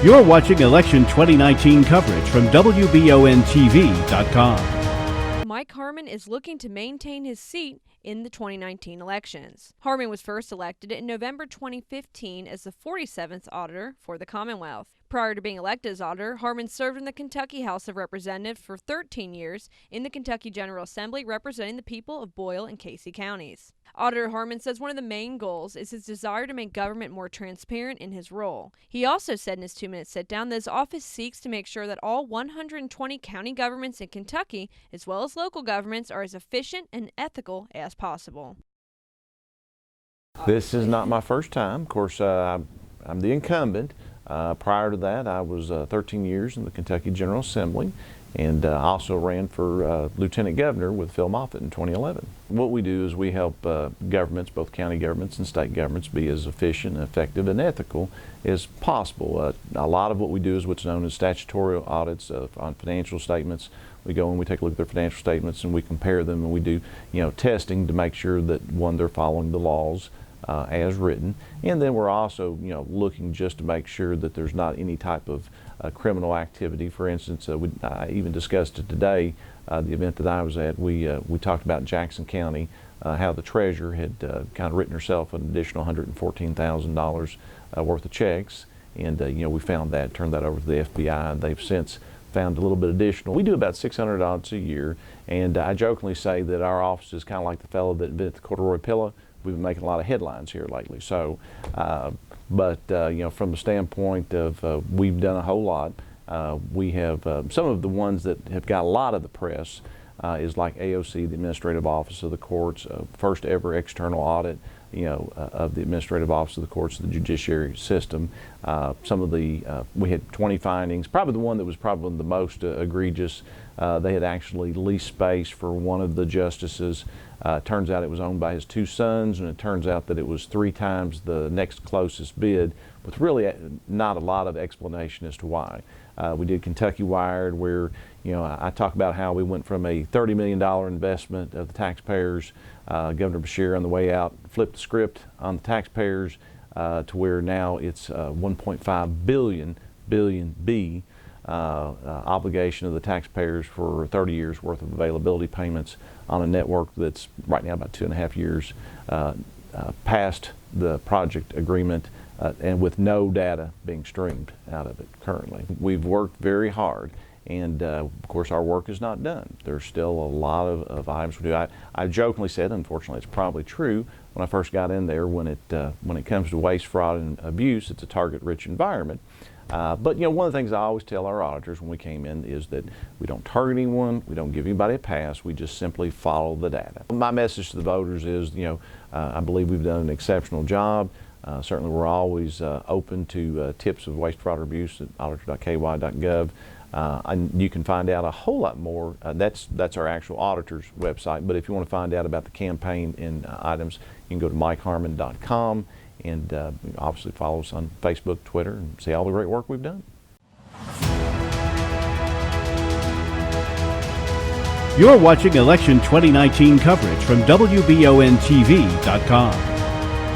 You're watching election 2019 coverage from WBONTV.com. Mike Harmon is looking to maintain his seat in the 2019 elections. Harmon was first elected in November 2015 as the 47th auditor for the Commonwealth. Prior to being elected as auditor, Harmon served in the Kentucky House of Representatives for 13 years in the Kentucky General Assembly, representing the people of Boyle and Casey counties. Auditor Harmon says one of the main goals is his desire to make government more transparent in his role. He also said in his 2-minute sit-down that his office seeks to make sure that all 120 county governments in Kentucky, as well as local governments, are as efficient and ethical as possible. This is not my first time. Of course, I'm the incumbent. Prior to that, I was 13 years in the Kentucky General Assembly, and I also ran for Lieutenant Governor with Phil Moffitt in 2011. What we do is we help governments, both county governments and state governments, be as efficient, effective, and ethical as possible. A lot of what we do is what's known as statutory audits on financial statements. We go and we take a look at their financial statements and we compare them, and we do testing to make sure that, one, they're following the laws as written, and then we're also looking just to make sure that there's not any type of criminal activity. For instance, I even discussed it today, the event that I was at. We talked about Jackson County, how the treasurer had kind of written herself an additional $114,000 worth of checks, and we found that, turned that over to the FBI, and they've since found a little bit additional. We do about 600 audits a year, and I jokingly say that our office is kind of like the fellow that invented the corduroy pillow. We've been making a lot of headlines here lately. So, from the standpoint of we've done a whole lot. We have some of the ones that have got a lot of the press is like AOC, the Administrative Office of the Courts, first ever external audit, of the Administrative Office of the Courts, the judiciary system. Some of the we had 20 findings. Probably the one that was probably the most egregious. They had actually leased space for one of the justices. Turns out it was owned by his 2 sons, and it turns out that it was 3 times the next closest bid, with really not a lot of explanation as to why. We did Kentucky Wired, where I talk about how we went from a $30 million investment of the taxpayers. Governor Beshear on the way out flipped the script on the taxpayers to where now it's $1.5 billion obligation of the taxpayers for 30 years worth of availability payments on a network that's right now about 2.5 years past the project agreement, and with no data being streamed out of it currently. We've worked very hard, and of course our work is not done. There's still a lot of items we do. I jokingly said, unfortunately it's probably true, when I first got in there, when it comes to waste, fraud, and abuse, it's a target-rich environment. But one of the things I always tell our auditors when we came in is that we don't target anyone, we don't give anybody a pass, we just simply follow the data. My message to the voters is, I believe we've done an exceptional job. Certainly we're always open to tips of waste, fraud, or abuse at auditor.ky.gov. And you can find out a whole lot more. That's our actual auditor's website, but if you want to find out about the campaign and items, you can go to mikeharmon.com. And obviously follow us on Facebook, Twitter, and see all the great work we've done. You're watching election 2019 coverage from WBONTV.com.